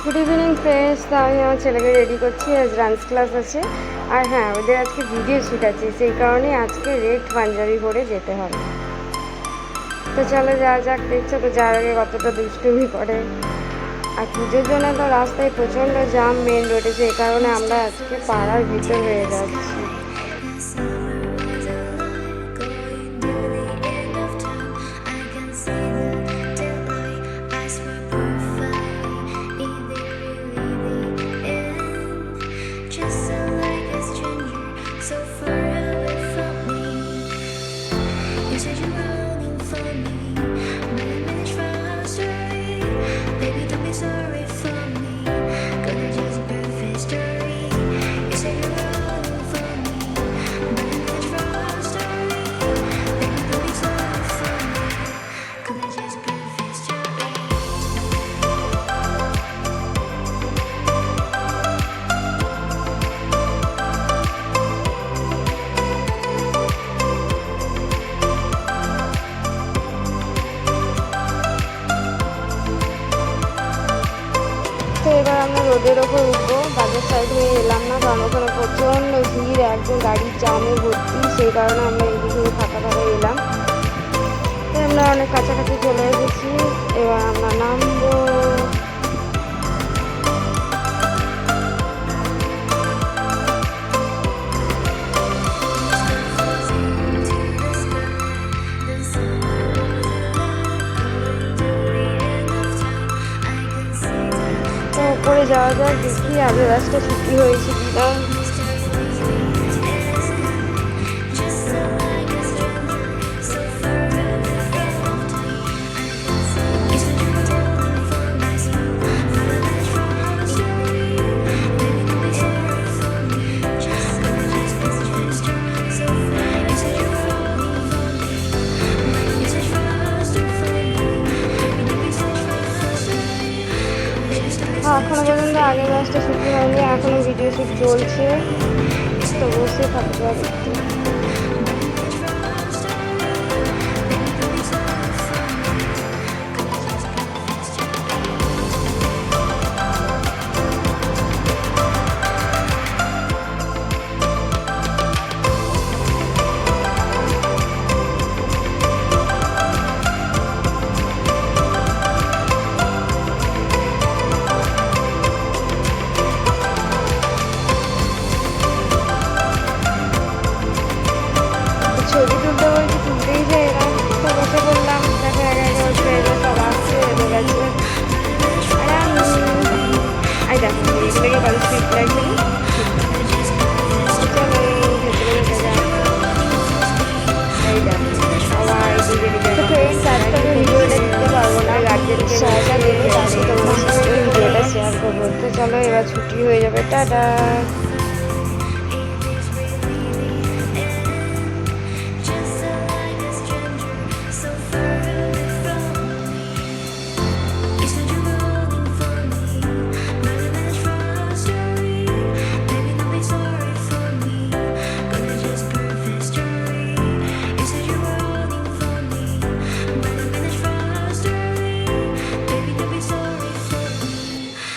Good evening friends. তো আমি আমার ছেলেকে রেডি করছি, আজ ডান্স ক্লাস আছে। আর হ্যাঁ, ওদের আজকে ভিডিও শ্যুট আছে, সেই কারণে আজকে রেড পাঞ্জাবি পরে যেতে হবে। তো চলো যাওয়া যাক। দেখছো তো যার আগে কতটা দুষ্টুমি করে। আর পুজোর জন্য তো রাস্তায় প্রচণ্ড জাম মেন রোডে, সেই কারণে আমরা আজকে পাড়ার ভিতর হয়ে যাচ্ছি। তো এবার আমরা রোডের ওপর উঠবো। বাজার সাইড হয়ে এলাম না, কারণ ওখানে প্রচণ্ড ভিড়, একদম গাড়ির জামে ভর্তি, সেই কারণে আমরা এদিকে ফাঁকা ফাঁকা এলাম। তো আমরা অনেক কাছাকাছি চলে এসেছি, এবার আমরা নামবো। উপরে যাওয়া যাক, দেখি আগে বাসটা ছুটি হয়েছে কিনা। এখনো পর্যন্ত আগের বাসটা ছুটি হয়নি, এখনো ভিডিও শ্যুট চলছে, তো বসে থাকতে হবে। ছবি তুলতে বলছি, তুলতেই যাই না, তো বসে বললাম। দেখো একে একে বসে এলো, সব আসছে, এলো গেছে। আর দেখো এগুলোকে কত সুইট লাগছে। চলো ভেতরে ঢুকে যাই। এই দেখো সবাই দিকে দিকে। তো ফ্রেন্ডস, আজকে আমি ভিডিওটা দিতে পারবো না, গার্জেনকে সহায়তা দেবে, তাহলে তোমাদের সঙ্গে ভিডিওটা শেয়ার করবো। তো চলো এবার ছুটি হয়ে যাবে, টাটা।